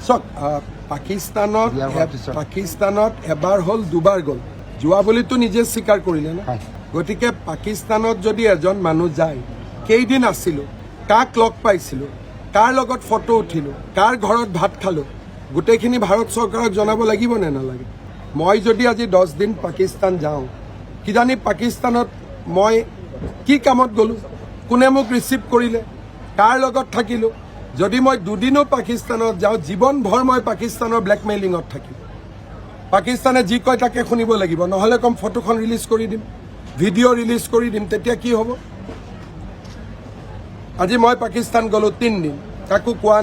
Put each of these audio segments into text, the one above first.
চাওক পাকিস্তানত এবাৰ হ'ল দুবাৰ গ'ল যোৱা বুলিতো নিজে স্বীকাৰ কৰিলে না গতিকে পাকিস্তানত যদি এজন মানুহ যায় কেইদিন আছিলোঁ কাক লগ পাইছিলোঁ কাৰ লগত ফটো উঠিলোঁ কাৰ ঘৰত ভাত খালোঁ গোটেইখিনি ভাৰত চৰকাৰক জনাব লাগিব নে নালাগে মই যদি আজি 10 দিন পাকিস্তান যাওঁ কিজানি পাকিস্তানত মই কি কামত গ'লোঁ কোনে মোক ৰিচিভ কৰিলে কাৰ লগত থাকিলোঁ যদি মই দুদিনো পাকিস্তানত যাওঁ জীৱনভৰ মই পাকিস্তানৰ ব্লেকমেইলিঙত থাকিম পাকিস্তানে যি কয় তাকে শুনিব লাগিব নহ'লে কম ফটোখন ৰিলিজ কৰি দিম ভিডিঅ' ৰিলিজ কৰি দিম তেতিয়া কি হ'ব আজি মই পাকিস্তান গ'লোঁ 3 দিন কাকো কোৱা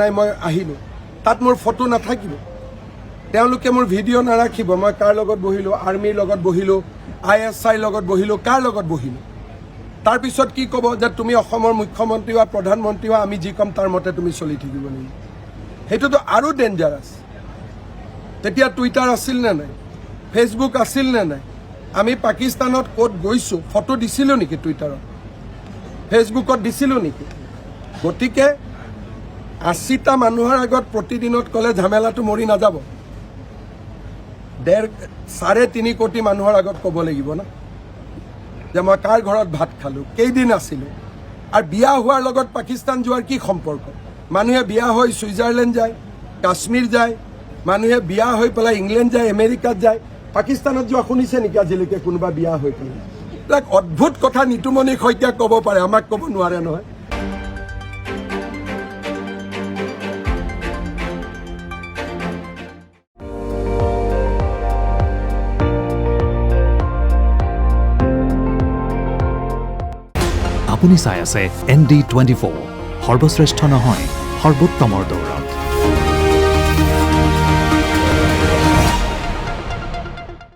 নাই মই আহিলোঁ তাত মোৰ ফটো নাথাকিব তেওঁলোকে মোৰ ভিডিঅ' নাৰাখিব মই কাৰ লগত বহিলোঁ আৰ্মিৰ লগত বহিলোঁ ISI লগত বহিলোঁ কাৰ লগত বহিলোঁ তাৰপিছত কি ক'ব যে তুমি অসমৰ মুখ্যমন্ত্ৰী বা প্ৰধানমন্ত্ৰী বা আমি যি ক'ম তাৰ মতে তুমি চলি থাকিব লাগিব সেইটোতো আৰু ডেঞ্জাৰাছ তেতিয়া টুইটাৰ আছিল নে নাই ফেচবুক আছিল নে নাই আমি পাকিস্তানত ক'ত গৈছোঁ ফটো দিছিলোঁ নেকি টুইটাৰত ফেচবুকত দিছিলোঁ নেকি গতিকে 80টা মানুহৰ আগত প্ৰতিদিনত ক'লে ঝামেলাটো মৰি নাযাব 3.5 কোটি মানুহৰ আগত ক'ব লাগিব না যে মই কাৰ ঘৰত ভাত খালোঁ কেইদিন আছিলোঁ আৰু বিয়া হোৱাৰ লগত পাকিস্তান যোৱাৰ কি সম্পৰ্ক মানুহে বিয়া হৈ ছুইজাৰলেণ্ড যায় কাশ্মীৰ যায় মানুহে বিয়া হৈ পেলাই ইংলেণ্ড যায় আমেৰিকাত যায় পাকিস্তানত যোৱা শুনিছে নেকি আজিলৈকে কোনোবা বিয়া হৈ পেলাই এইবিলাক অদ্ভুত কথা নিতুমণি শইকীয়াক ক'ব পাৰে আমাক ক'ব নোৱাৰে নহয় আপুনি চাই আছে ND24 সৰ্বশ্ৰেষ্ঠ নহয় সৰ্বোত্তমৰ দৌৰ